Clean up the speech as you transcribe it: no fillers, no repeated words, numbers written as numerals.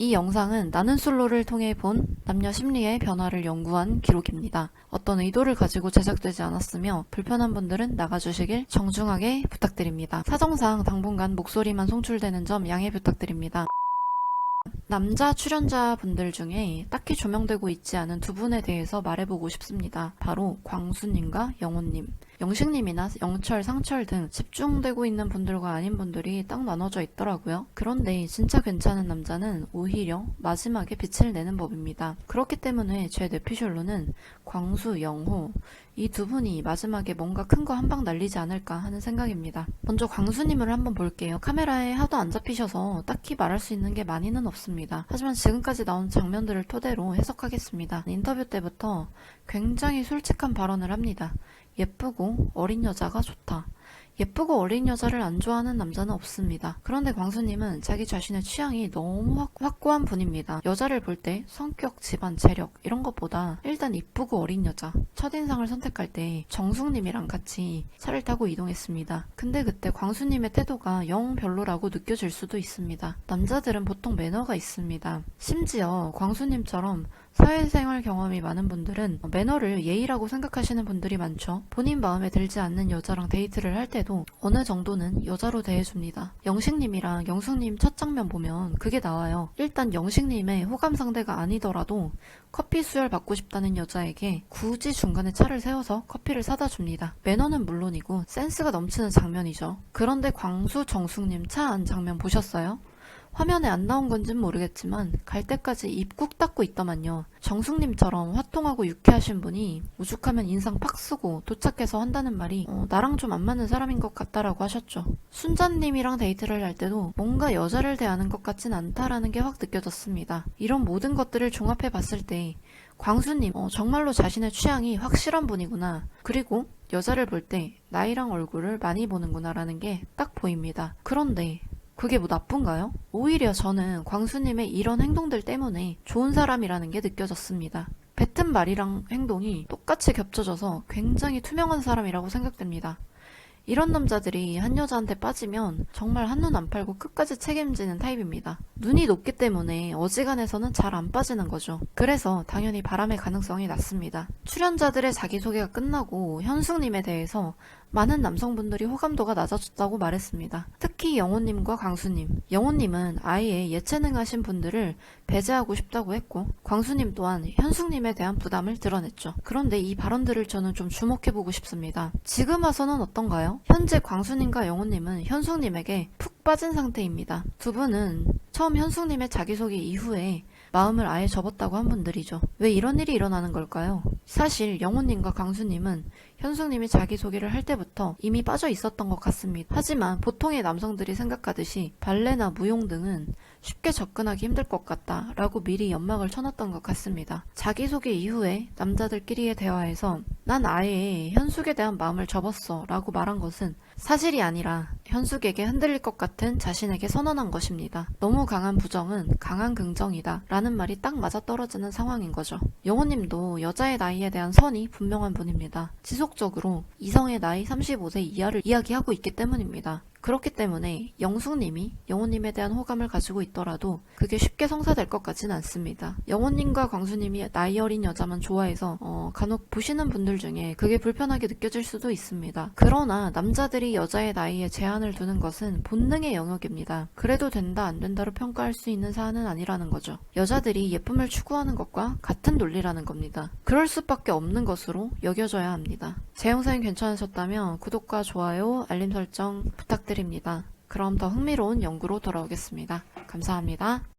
이 영상은 나는 솔로를 통해 본 남녀 심리의 변화를 연구한 기록입니다. 어떤 의도를 가지고 제작되지 않았으며 불편한 분들은 나가주시길 정중하게 부탁드립니다. 사정상 당분간 목소리만 송출되는 점 양해 부탁드립니다. 남자 출연자분들 중에 딱히 조명되고 있지 않은 두 분에 대해서 말해보고 싶습니다. 바로 광수님과 영호님. 영식님이나 영철, 상철 등 집중되고 있는 분들과 아닌 분들이 딱 나눠져 있더라고요. 그런데 진짜 괜찮은 남자는 오히려 마지막에 빛을 내는 법입니다. 그렇기 때문에 제 뇌피셜로는 광수, 영호 이 두 분이 마지막에 뭔가 큰 거 한 방 날리지 않을까 하는 생각입니다. 먼저 광수님을 한번 볼게요. 카메라에 하도 안 잡히셔서 딱히 말할 수 있는 게 많이는 없습니다. 하지만 지금까지 나온 장면들을 토대로 해석하겠습니다. 인터뷰 때부터 굉장히 솔직한 발언을 합니다. 예쁘고 어린 여자가 좋다. 예쁘고 어린 여자를 안 좋아하는 남자는 없습니다. 그런데 광수님은 자기 자신의 취향이 너무 확고한 분입니다. 여자를 볼 때 성격, 집안, 재력 이런 것보다 일단 이쁘고 어린 여자, 첫인상을 선택할 때 정숙님이랑 같이 차를 타고 이동했습니다. 근데 그때 광수님의 태도가 영 별로라고 느껴질 수도 있습니다. 남자들은 보통 매너가 있습니다. 심지어 광수님처럼 사회생활 경험이 많은 분들은 매너를 예의라고 생각하시는 분들이 많죠. 본인 마음에 들지 않는 여자랑 데이트를 할 때도 어느 정도는 여자로 대해줍니다. 영식님이랑 영숙님 첫 장면 보면 그게 나와요. 일단 영식님의 호감 상대가 아니더라도 커피 수혈 받고 싶다는 여자에게 굳이 중간에 차를 세워서 커피를 사다 줍니다. 매너는 물론이고 센스가 넘치는 장면이죠. 그런데 광수, 정숙님 차 안 장면 보셨어요? 화면에 안 나온 건진 모르겠지만 갈 때까지 입 꾹 닫고 있더만요. 정숙님처럼 화통하고 유쾌하신 분이 오죽하면 인상 팍 쓰고 도착해서 한다는 말이 나랑 좀 안 맞는 사람인 것 같다라고 하셨죠. 순자님이랑 데이트를 할 때도 뭔가 여자를 대하는 것 같진 않다라는 게 확 느껴졌습니다. 이런 모든 것들을 종합해 봤을 때 광수님 정말로 자신의 취향이 확실한 분이구나. 그리고 여자를 볼 때 나이랑 얼굴을 많이 보는구나 라는 게 딱 보입니다. 그런데 그게 뭐 나쁜가요? 오히려 저는 광수님의 이런 행동들 때문에 좋은 사람이라는 게 느껴졌습니다. 뱉은 말이랑 행동이 똑같이 겹쳐져서 굉장히 투명한 사람이라고 생각됩니다. 이런 남자들이 한 여자한테 빠지면 정말 한눈 안 팔고 끝까지 책임지는 타입입니다. 눈이 높기 때문에 어지간해서는 잘 안 빠지는 거죠. 그래서 당연히 바람의 가능성이 낮습니다. 출연자들의 자기소개가 끝나고 현숙님에 대해서 많은 남성분들이 호감도가 낮아졌다고 말했습니다. 특히 영호님과 광수님. 영호님은 아예 예체능하신 분들을 배제하고 싶다고 했고 광수님 또한 현숙님에 대한 부담을 드러냈죠. 그런데 이 발언들을 저는 좀 주목해보고 싶습니다. 지금 와서는 어떤가요? 현재 광수님과 영호님은 현숙님에게 푹 빠진 상태입니다. 두 분은 처음 현숙님의 자기소개 이후에 마음을 아예 접었다고 한 분들이죠. 왜 이런 일이 일어나는 걸까요? 사실 영호님과 광수님은 현숙님이 자기소개를 할 때부터 이미 빠져 있었던 것 같습니다. 하지만 보통의 남성들이 생각하듯이 발레나 무용 등은 쉽게 접근하기 힘들 것 같다 라고 미리 연막을 쳐놨던 것 같습니다. 자기소개 이후에 남자들끼리의 대화에서 난 아예 현숙에 대한 마음을 접었어 라고 말한 것은 사실이 아니라 현숙에게 흔들릴 것 같은 자신에게 선언한 것입니다. 너무 강한 부정은 강한 긍정이다 라는 말이 딱 맞아떨어지는 상황인 거죠. 영호님도 여자의 나이에 대한 선이 분명한 분입니다. 지속적으로 이성의 나이 35세 이하를 이야기하고 있기 때문입니다. 그렇기 때문에 영숙님이 영호님에 대한 호감을 가지고 있더라도 그게 쉽게 성사될 것 같진 않습니다. 영호님과 광수님이 나이 어린 여자만 좋아해서 간혹 보시는 분들 중에 그게 불편하게 느껴질 수도 있습니다. 그러나 남자들이 여자의 나이에 제한을 두는 것은 본능의 영역입니다. 그래도 된다 안 된다로 평가할 수 있는 사안은 아니라는 거죠. 여자들이 예쁨을 추구하는 것과 같은 논리라는 겁니다. 그럴 수밖에 없는 것으로 여겨져야 합니다. 제 영상이 괜찮으셨다면 구독과 좋아요, 알림 설정 부탁드립니다. 그럼 더 흥미로운 연구로 돌아오겠습니다. 감사합니다.